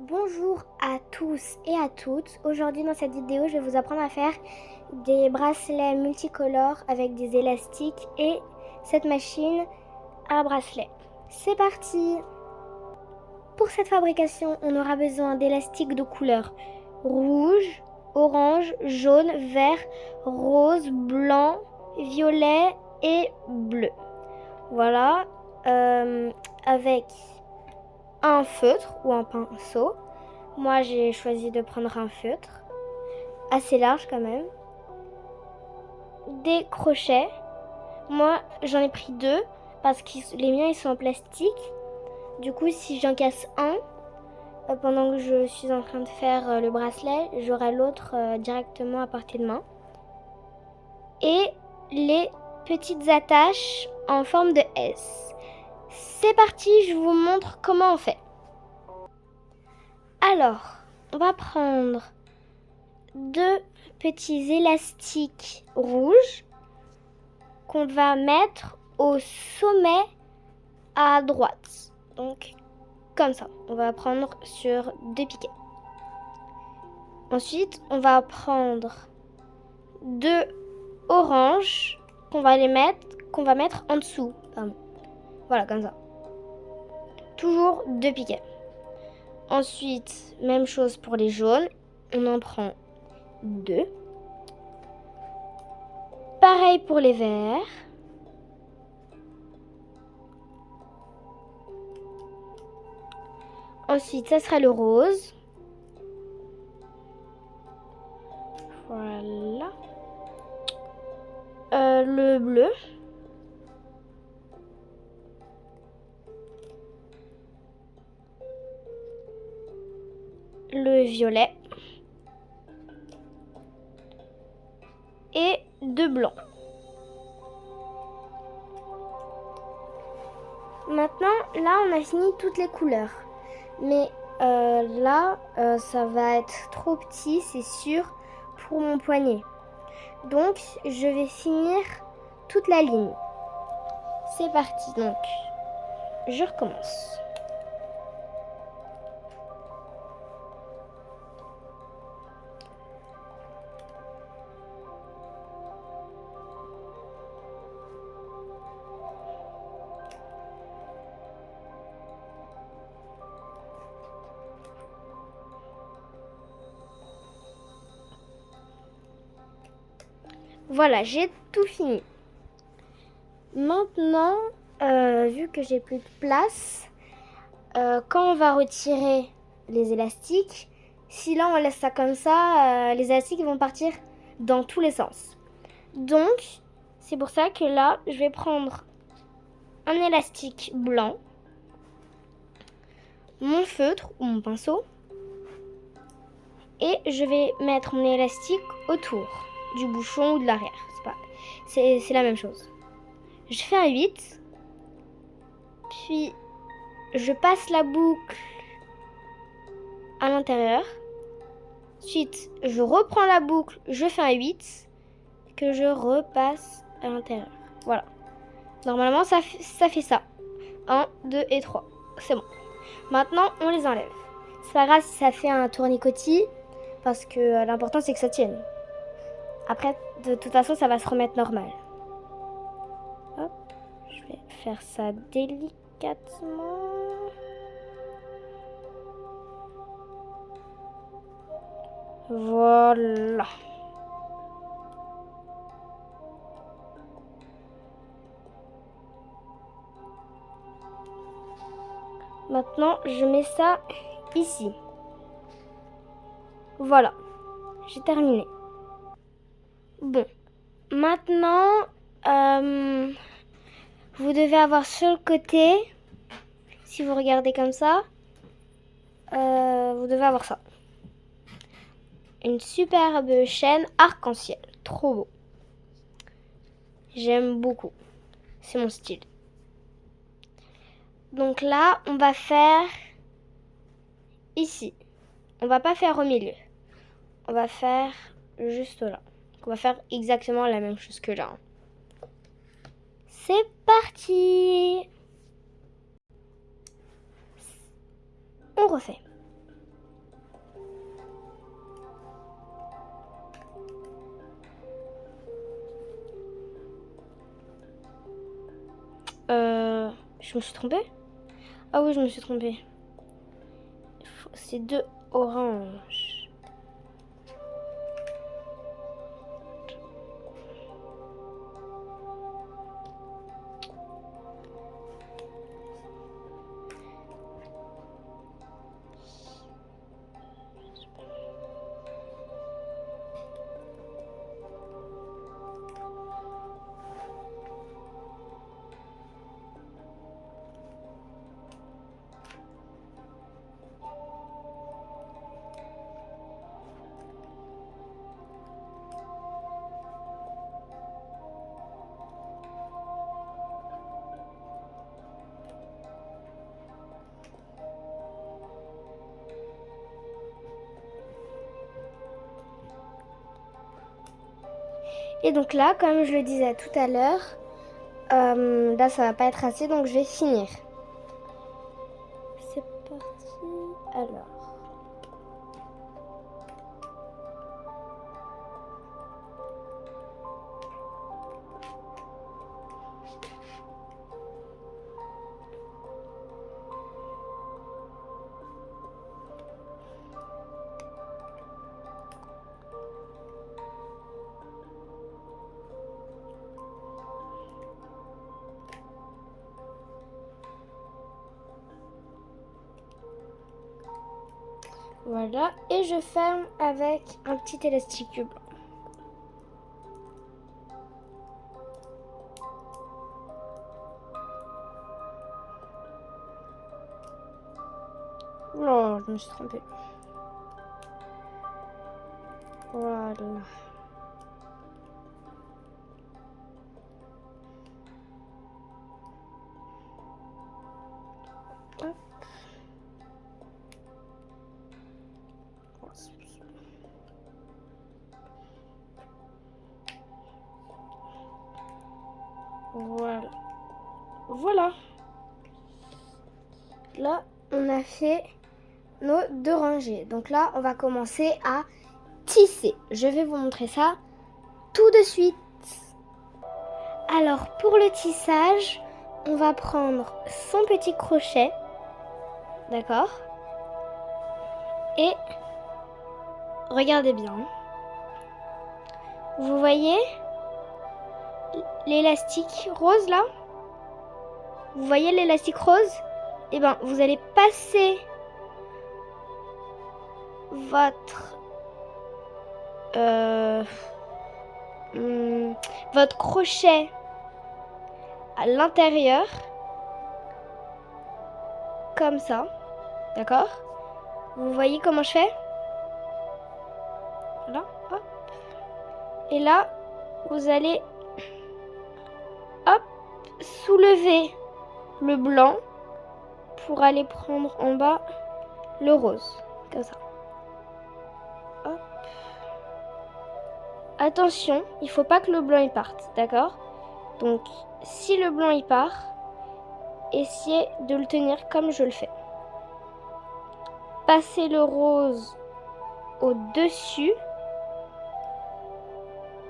Bonjour à tous et à toutes. Aujourd'hui dans cette vidéo, je vais vous apprendre à faire des bracelets multicolores avec des élastiques et cette machine à bracelet. C'est parti! Pour cette fabrication, on aura besoin d'élastiques de couleurs rouge, orange, jaune, vert, rose, blanc, violet et bleu. Voilà, avec un feutre ou un pinceau. Moi, j'ai choisi de prendre un feutre, assez large quand même. Des crochets. Moi, j'en ai pris 2 parce que les miens, ils sont en plastique. Du coup, si j'en casse un, pendant que je suis en train de faire le bracelet, j'aurai l'autre directement à portée de main. Et les petites attaches en forme de S. C'est parti, je vous montre comment on fait. Alors, on va prendre 2 petits élastiques rouges qu'on va mettre au sommet à droite. Donc, comme ça. On va prendre sur 2 piquets. Ensuite, on va prendre 2 oranges qu'on va mettre en dessous. Pardon. Voilà, comme ça. Toujours 2 piquets. Ensuite, même chose pour les jaunes. On en prend 2. Pareil pour les verts. Ensuite, ça sera le rose. Voilà. Le bleu. Le violet. Et 2 blancs. Maintenant, là, on a fini toutes les couleurs. Mais là, ça va être trop petit, c'est sûr, pour mon poignet. Donc, je vais finir toute la ligne. C'est parti, donc, je recommence. Voilà, j'ai tout fini. Maintenant, vu que j'ai plus de place, quand on va retirer les élastiques, si là on laisse ça comme ça, les élastiques vont partir dans tous les sens. Donc, c'est pour ça que là, je vais prendre un élastique blanc, mon feutre ou mon pinceau, et je vais mettre mon élastique autour du bouchon ou de l'arrière. C'est la même chose. Je fais un 8, puis je passe la boucle à l'intérieur. Ensuite, je reprends la boucle, je fais un 8, que je repasse à l'intérieur. Voilà. Normalement, ça fait ça. 1, 2 et 3. C'est bon. Maintenant, on les enlève. C'est pas grave si ça fait un tournicotis, parce que l'important, c'est que ça tienne. Après, de toute façon, ça va se remettre normal. Hop. Je vais faire ça délicatement. Voilà. Maintenant, je mets ça ici. Voilà. J'ai terminé. Bon. Maintenant, vous devez avoir sur le côté, si vous regardez comme ça, vous devez avoir ça. Une superbe chaîne arc-en-ciel. Trop beau. J'aime beaucoup. C'est mon style. Donc là, on va faire ici. On va pas faire au milieu. On va faire juste là. On va faire exactement la même chose que là. C'est parti! On refait. Je me suis trompée? Ah oui, je me suis trompée. C'est 2 oranges. Et donc là, comme je le disais tout à l'heure, là ça va pas être assez, donc je vais finir. C'est parti. Alors. Voilà, et je ferme avec un petit élastique blanc. Oh, je me suis trompée. Voilà. Hop. Voilà. Voilà. Là, on a fait nos 2 rangées. Donc là, on va commencer à tisser. Je vais vous montrer ça tout de suite. Alors, pour le tissage, on va prendre son petit crochet. D'accord? Et regardez bien. Vous voyez l'élastique rose là? Vous voyez l'élastique rose? Eh bien, vous allez passer votre crochet à l'intérieur, comme ça, d'accord? Vous voyez comment je fais? Voilà, hop. Et là, vous allez, hop, soulever le blanc pour aller prendre en bas le rose, comme ça. Hop. Attention, il faut pas que le blanc il parte, d'accord? Donc, si le blanc il part, essayez de le tenir comme je le fais. Passez le rose au-dessus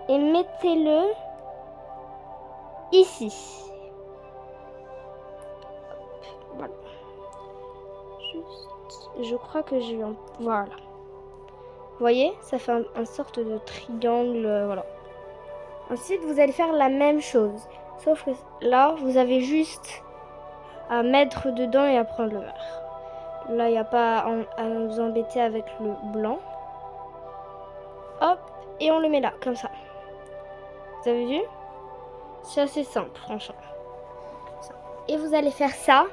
et mettez-le ici. Voilà. Juste, je crois que j'ai un... Voilà. Vous voyez, ça fait un sorte de triangle, voilà. Ensuite, vous allez faire la même chose. Sauf que là, vous avez juste à mettre dedans et à prendre le vert. Là, il n'y a pas à vous embêter avec le blanc. Hop, et on le met là, comme ça. Vous avez vu? C'est assez simple, franchement. Et vous allez faire ça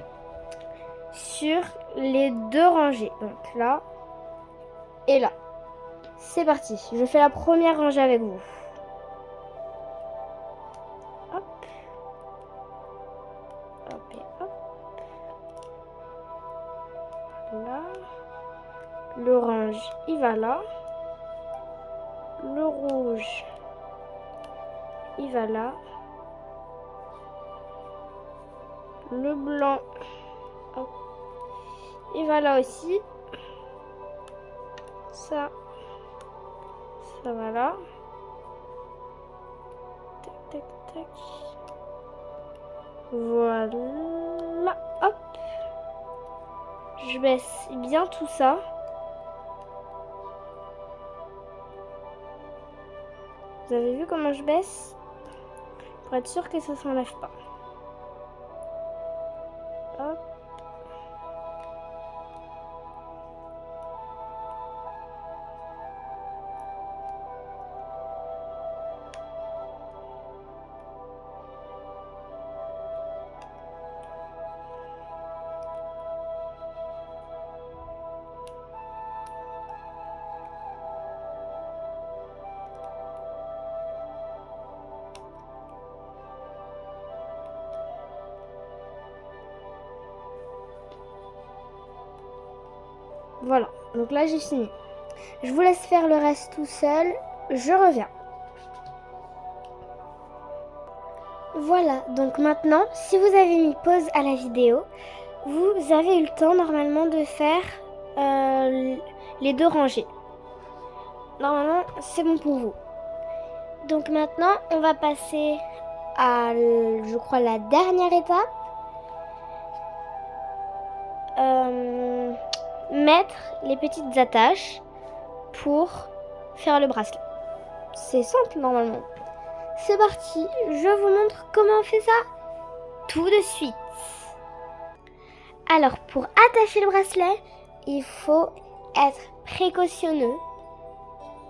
sur les 2 rangées. Donc là et là. C'est parti. Je fais la première rangée avec vous. Hop. Hop et hop. Là. L'orange, il va là. Le rouge, il va là. Le blanc, hop, il va là aussi. Ça va là. Tac, tac, tac. Voilà. Je baisse bien tout ça. Vous avez vu comment je baisse? Pour être sûr que ça s'enlève pas. Hop. Voilà, donc là j'ai fini. Je vous laisse faire le reste tout seul, je reviens. Voilà, donc maintenant, si vous avez mis pause à la vidéo, vous avez eu le temps normalement de faire les 2 rangées. Normalement, c'est bon pour vous. Donc maintenant, on va passer à, je crois, la dernière étape. Mettre les petites attaches pour faire le bracelet. C'est simple normalement. C'est parti, je vous montre comment on fait ça tout de suite. Alors pour attacher le bracelet, il faut être précautionneux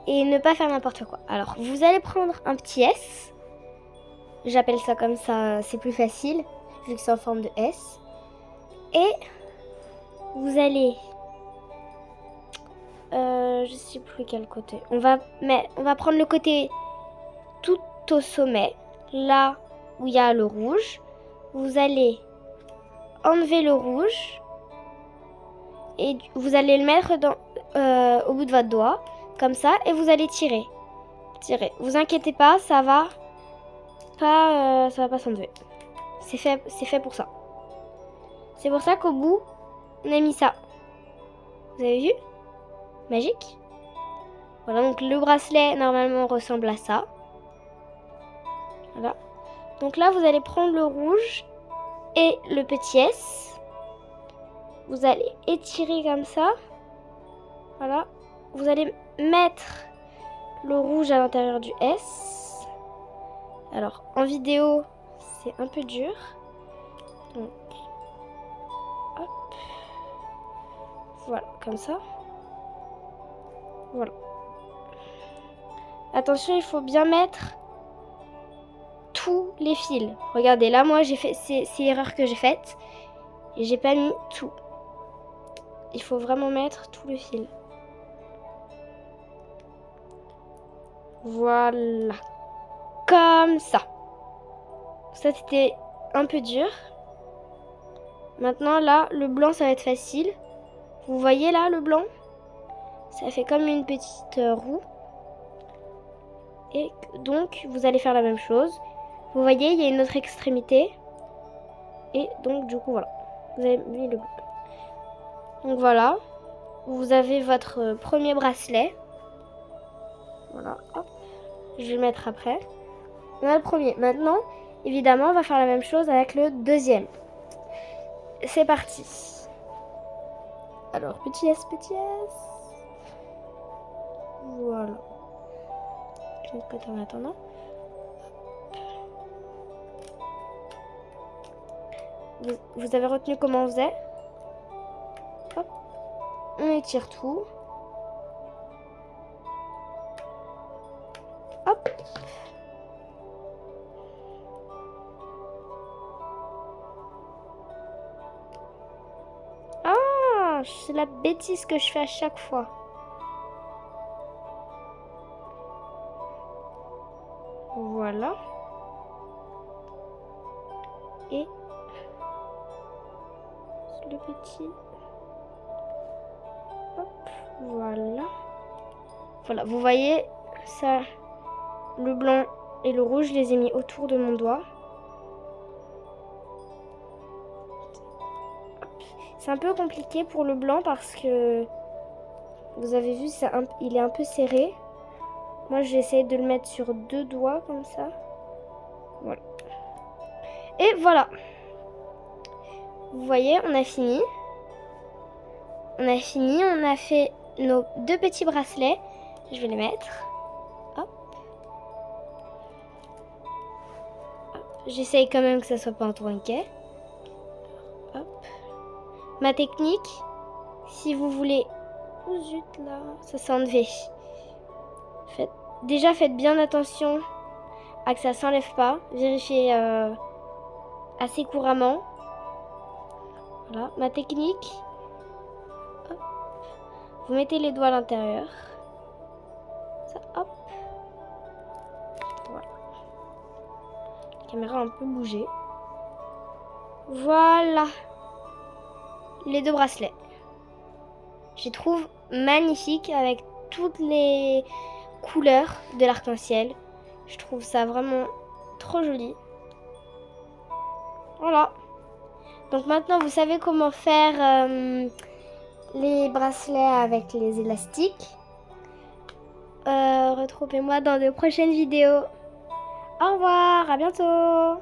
et ne pas faire n'importe quoi. Alors vous allez prendre un petit S. J'appelle ça comme ça, c'est plus facile vu que c'est en forme de S. Et vous allez... je sais plus quel côté. On va prendre le côté tout au sommet, là où il y a le rouge. Vous allez enlever le rouge et vous allez le mettre au bout de votre doigt, comme ça, et vous allez tirer. Tirer. Vous inquiétez pas, ça va pas s'enlever. C'est fait pour ça. C'est pour ça qu'au bout, on a mis ça. Vous avez vu? Magique. Voilà, donc le bracelet normalement ressemble à ça. Voilà. Donc là, vous allez prendre le rouge et le petit S. Vous allez étirer comme ça. Voilà. Vous allez mettre le rouge à l'intérieur du S. Alors, en vidéo, c'est un peu dur. Donc, hop. Voilà, comme ça. Voilà. Attention, il faut bien mettre tous les fils. Regardez, là, moi, j'ai fait, c'est l'erreur que j'ai faite. Et j'ai pas mis tout. Il faut vraiment mettre tout le fil. Voilà. Comme ça. Ça, c'était un peu dur. Maintenant, là, le blanc, ça va être facile. Vous voyez, là, le blanc? Ça fait comme une petite roue. Et donc, vous allez faire la même chose. Vous voyez, il y a une autre extrémité. Et donc, du coup, voilà. Vous avez mis le blanc. Donc, voilà. Vous avez votre premier bracelet. Voilà. Hop. Je vais le mettre après. On a le premier. Maintenant, évidemment, on va faire la même chose avec le deuxième. C'est parti. Alors, petit S, petit S. Voilà. Je vais mettre en attendant. Vous avez retenu comment on faisait? Hop. On étire tout. Hop. Ah, c'est la bêtise que je fais à chaque fois. Voilà. Et le petit. Hop, voilà. Voilà, vous voyez, ça, le blanc et le rouge, je les ai mis autour de mon doigt. C'est un peu compliqué pour le blanc parce que vous avez vu, il est un peu serré. Moi, j'essaie de le mettre sur 2 doigts comme ça. Voilà. Et voilà. Vous voyez, on a fini. on a fini. On a fait nos 2 petits bracelets. Je vais les mettre. Hop. J'essaye quand même que ça soit pas en tourniquet. Hop. Ma technique, si vous voulez... Oh zut là, ça s'est enlevé. Déjà faites bien attention à que ça s'enlève pas. Vérifiez assez couramment. Voilà, ma technique. Hop. Vous mettez les doigts à l'intérieur. Ça, hop. Voilà. La caméra a un peu bougé. Voilà. Les 2 bracelets. Je les trouve magnifiques avec toutes les couleurs de l'arc-en-ciel. Je trouve ça vraiment trop joli. Voilà. Donc maintenant, vous savez comment faire les bracelets avec les élastiques. Retrouvez-moi dans de prochaines vidéos. Au revoir, à bientôt.